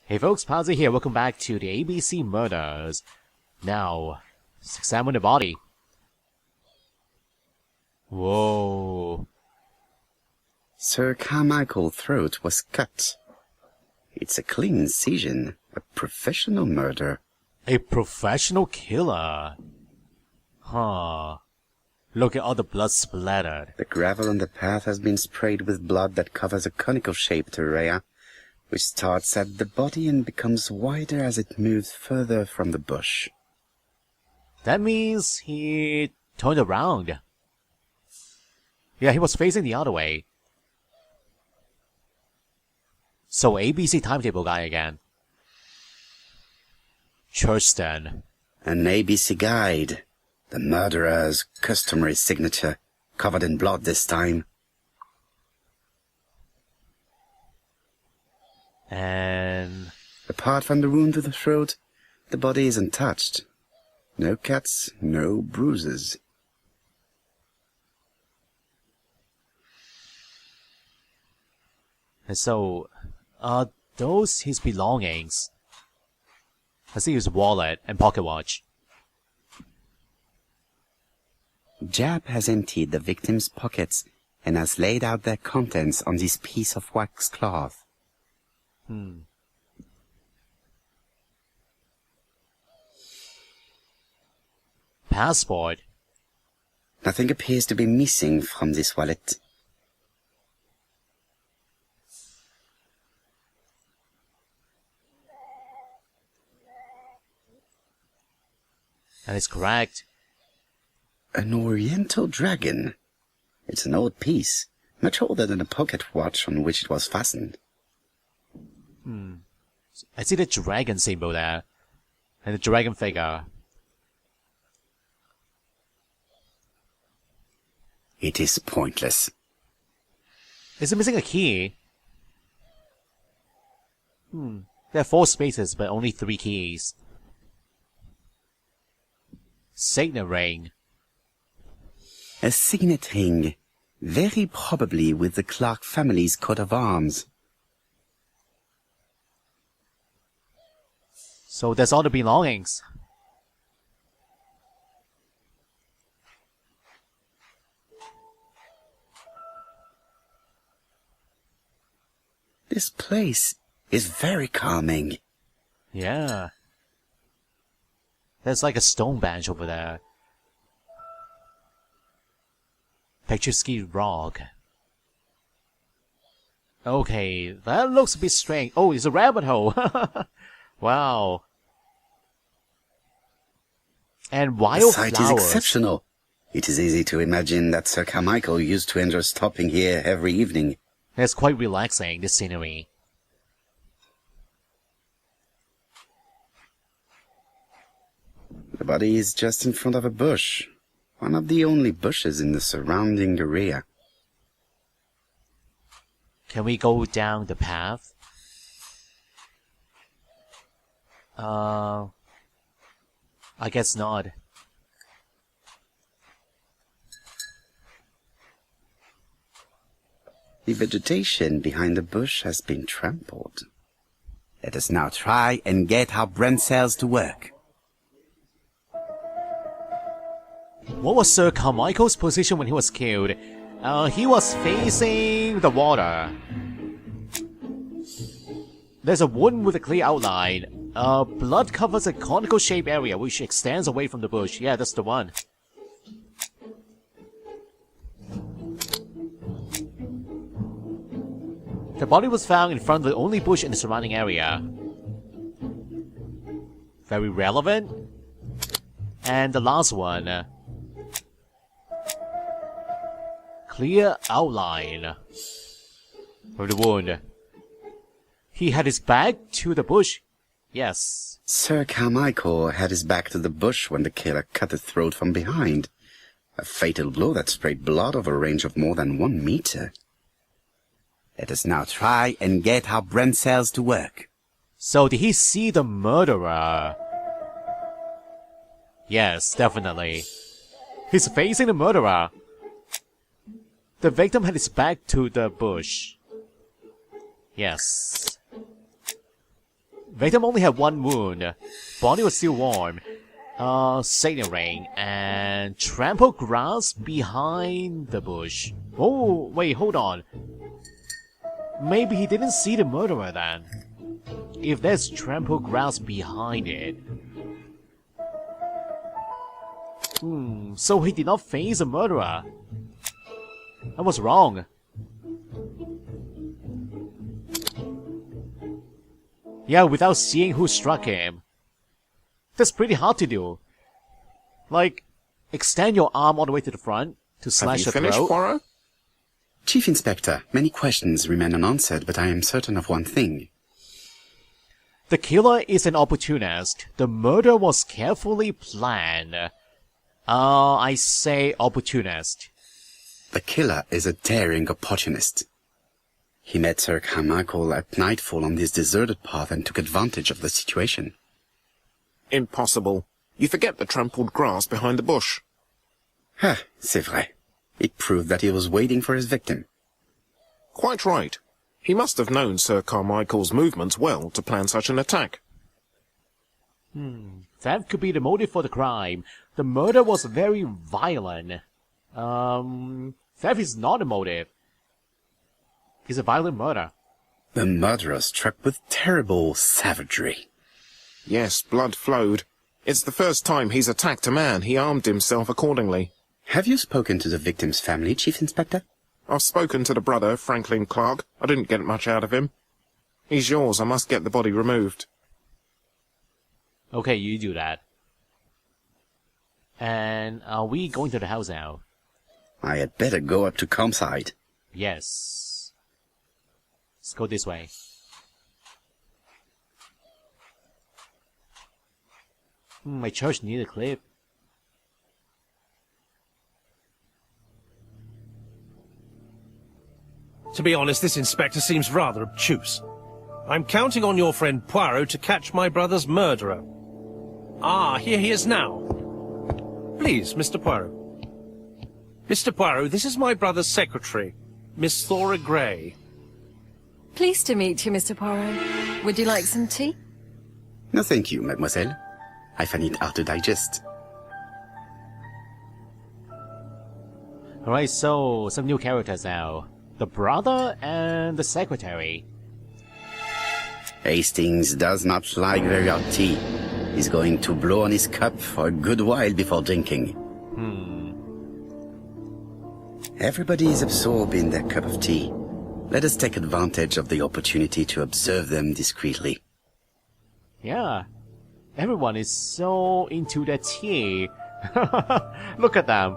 Hey folks, Pazzi here, welcome back to the ABC Murders. Now, let's examine the body. Whoa. Sir Carmichael's throat was cut. It's a clean incision, a professional murder. A professional killer. Huh. Look at all the blood splattered. The gravel on the path has been sprayed with blood that covers a conical-shaped area, which starts at the body and becomes wider as it moves further from the bush. That means he turned around. Yeah, he was facing the other way. So ABC timetable guy again. Churston. An ABC guide. The murderer's customary signature, covered in blood this time. And apart from the wound to the throat, the body is untouched. No cuts, no bruises. And so, are those his belongings? I see his wallet and pocket watch. Jab has emptied the victim's pockets and has laid out their contents on this piece of wax cloth. Passport. Nothing appears to be missing from this wallet. That is correct. An oriental dragon. It's an old piece, much older than the pocket watch on which it was fastened. I see the dragon symbol there. And the dragon figure. It is pointless. Is it missing a key? There are 4 spaces, but only 3 keys. Signet ring. A signet ring, very probably with the Clark family's coat of arms. So that's all the belongings. This place is very calming. Yeah. There's like a stone bench over there. Picturesque rock. Okay, that looks a bit strange. Oh, it's a rabbit hole. Wow. And The wild site flowers. is exceptional. It is easy to imagine that Sir Carmichael used to enjoy stopping here every evening. It's quite relaxing, the scenery. The body is just in front of a bush, one of the only bushes in the surrounding area. Can we go down the path? I guess not. The vegetation behind the bush has been trampled. Let us now try and get our brain cells to work. What was Sir Carmichael's position when he was killed? He was facing the water. There's a wound with a clear outline. Blood covers a conical-shaped area which extends away from the bush. Yeah, that's the one. The body was found in front of the only bush in the surrounding area. Very relevant. And the last one. Clear outline of the wound. He had his back to the bush. Yes. Sir Carmichael had his back to the bush when the killer cut his throat from behind. A fatal blow that sprayed blood over a range of more than 1 meter. Let us now try and get our brain cells to work. So did he see the murderer? Yes, definitely. He's facing the murderer. The victim had his back to the bush. Yes. Victim only had one wound. Body was still warm. Signaling and trample grass behind the bush. Oh, wait, hold on. Maybe he didn't see the murderer then. If there's trample grass behind it. So he did not face a murderer. I was wrong. Yeah, without seeing who struck him. That's pretty hard to do. Like, extend your arm all the way to the front to slash the throat. Have you finished, Poirot? Chief Inspector, many questions remain unanswered, but I am certain of one thing. The killer is an opportunist. The murder was carefully planned. I say opportunist. The killer is a daring opportunist. He met Sir Carmichael at nightfall on this deserted path and took advantage of the situation. Impossible. You forget the trampled grass behind the bush. Ah, c'est vrai. It proved that he was waiting for his victim. Quite right. He must have known Sir Carmichael's movements well to plan such an attack. That could be the motive for the crime. The murder was very violent. Theft is not a motive. It's a violent murder. The murderer struck with terrible savagery. Yes, blood flowed. It's the first time he's attacked a man. He armed himself accordingly. Have you spoken to the victim's family, Chief Inspector? I've spoken to the brother, Franklin Clark. I didn't get much out of him. He's yours. I must get the body removed. Okay, you do that. And are we going to the house now? I had better go up to Campside. Yes. Let's go this way. My church needs a clip. To be honest, this inspector seems rather obtuse. I'm counting on your friend Poirot to catch my brother's murderer. Ah, here he is now. Please, Mr. Poirot. Mr. Poirot, this is my brother's secretary, Miss Thora Gray. Pleased to meet you, Mr. Poirot. Would you like some tea? No, thank you, mademoiselle. I find it hard to digest. Alright, so some new characters now. The brother and the secretary. Hastings does not like very hot tea. He's going to blow on his cup for a good while before drinking. Everybody is absorbed in their cup of tea. Let us take advantage of the opportunity to observe them discreetly. Yeah. Everyone is so into their tea. Look at them.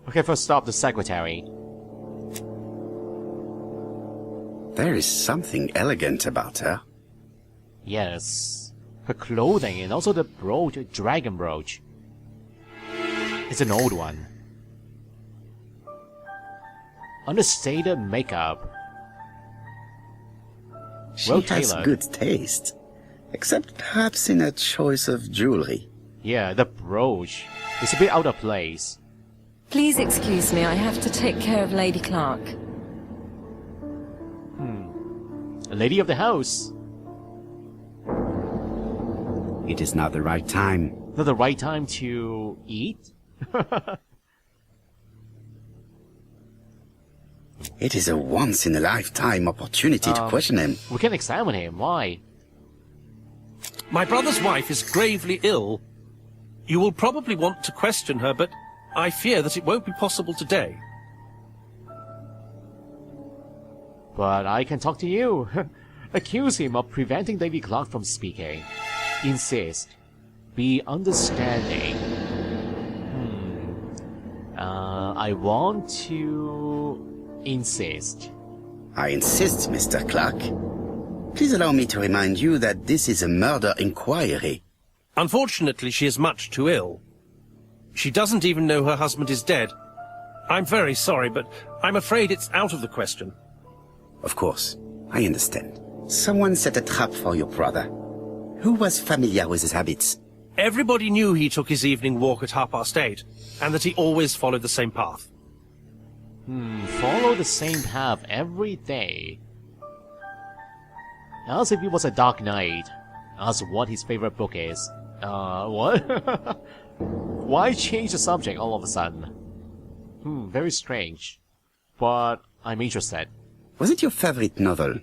Okay, first stop the secretary. There is something elegant about her. Yes. Her clothing and also the brooch, dragon brooch. It's an old one. Understated makeup. She Well has tailored. good taste. Except perhaps in her choice of jewelry. Yeah, the brooch. It's a bit out of place. Please excuse me, I have to take care of Lady Clark. A lady of the house. It is not the right time. Not the right time to eat? It is a once-in-a-lifetime opportunity to question him. We can examine him. Why? My brother's wife is gravely ill. You will probably want to question her, but I fear that it won't be possible today. But I can talk to you. Accuse him of preventing Lady Clark from speaking. Insist. Be understanding. I want to insist. I insist, Mr. Clark. Please allow me to remind you that this is a murder inquiry. Unfortunately, she is much too ill. She doesn't even know her husband is dead. I'm very sorry, but I'm afraid it's out of the question. Of course, I understand. Someone set a trap for your brother. Who was familiar with his habits? Everybody knew he took his evening walk at 8:30, and that he always followed the same path. Follow the same path every day. Ask if he was a Dark Knight. Ask what his favorite book is. What? Why change the subject all of a sudden? Very strange. But I'm interested. Was it your favorite novel?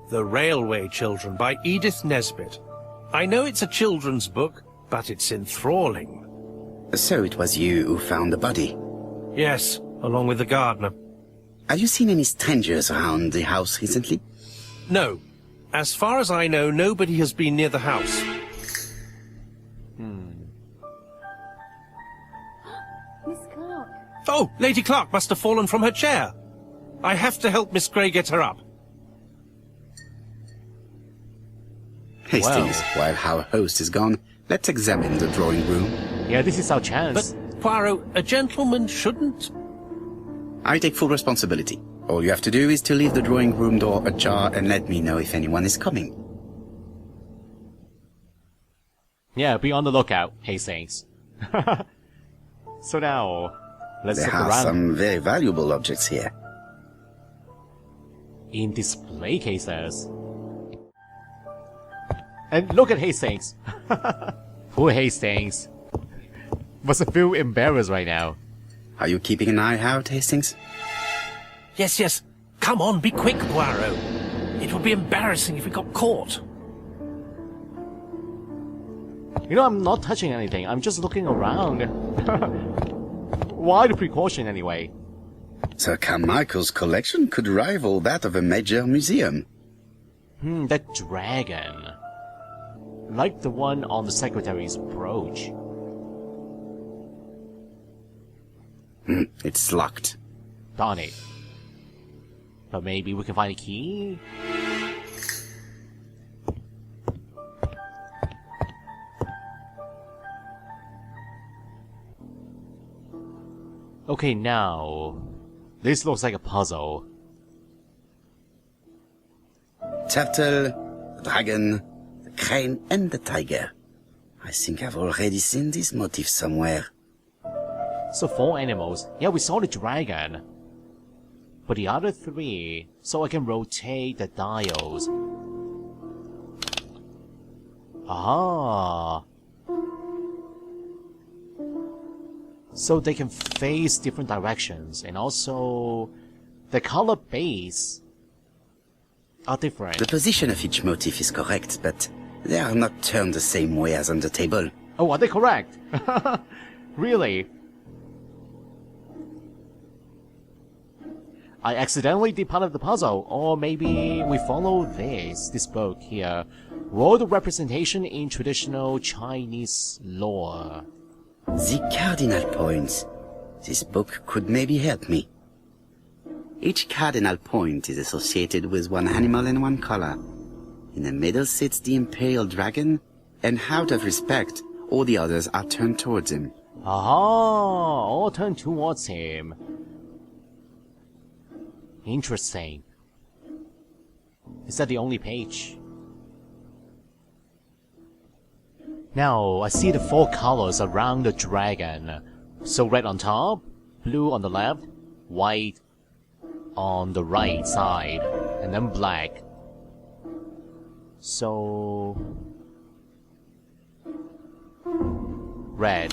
The Railway Children by Edith Nesbit. I know it's a children's book, but it's enthralling. So it was you who found the body. Yes, along with the gardener. Have you seen any strangers around the house recently? No. As far as I know, nobody has been near the house. Miss Clark. Oh, Lady Clark must have fallen from her chair. I have to help Miss Grey get her up. Hastings, while our host is gone, let's examine the drawing room. Yeah, this is our chance. But, Poirot, a gentleman shouldn't... I take full responsibility. All you have to do is to leave the drawing room door ajar and let me know if anyone is coming. Yeah, be on the lookout, Hastings. So now, let's There look are around. some very valuable objects here. In display cases. And look at Hastings. Poor Hastings. Must feel embarrassed right now. Are you keeping an eye out, Hastings? Yes, yes. Come on, be quick, Poirot. It would be embarrassing if we got caught. You know, I'm not touching anything. I'm just looking around. Why the precaution anyway? Sir Carmichael's collection could rival that of a major museum. That dragon. Like the one on the secretary's brooch. It's locked. Darn it. But maybe we can find a key? Okay, now... This looks like a puzzle. Turtle, the dragon, the crane, and the tiger. I think I've already seen this motif somewhere. So 4 animals. Yeah, we saw the dragon. But the other 3, so I can rotate the dials. Ah. So they can face different directions, and also the color base are different. The position of each motif is correct, but they are not turned the same way as on the table. Oh, are they correct? Really? I accidentally did part of the puzzle, or maybe we follow this book here. World representation in traditional Chinese lore. The cardinal points. This book could maybe help me. Each cardinal point is associated with one animal and one color. In the middle sits the imperial dragon, and out of respect, all the others are turned towards him. Aha! All turned towards him. Interesting. Is that the only page? Now, I see the 4 colors around the dragon. So red on top, blue on the left, white on the right side, and then black. So... red.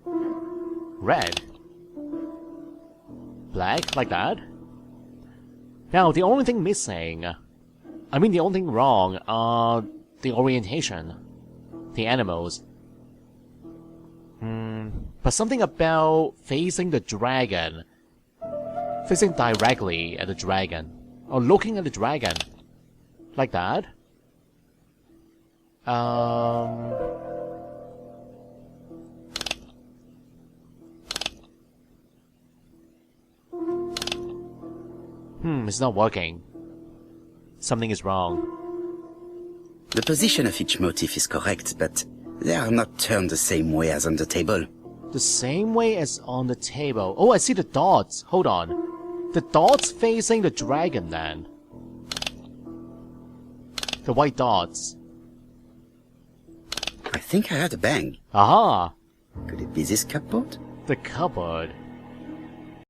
Red. Black, like that. Now, the only thing missing... I mean, the only thing wrong are the orientation. The animals. But something about facing the dragon. Facing directly at the dragon. Or looking at the dragon. Like that. It's not working. Something is wrong. The position of each motif is correct, but they are not turned the same way as on the table. The same way as on the table. Oh, I see the dots. Hold on. The dots facing the dragon then. The white dots. I think I heard a bang. Aha! Could it be this cupboard? The cupboard.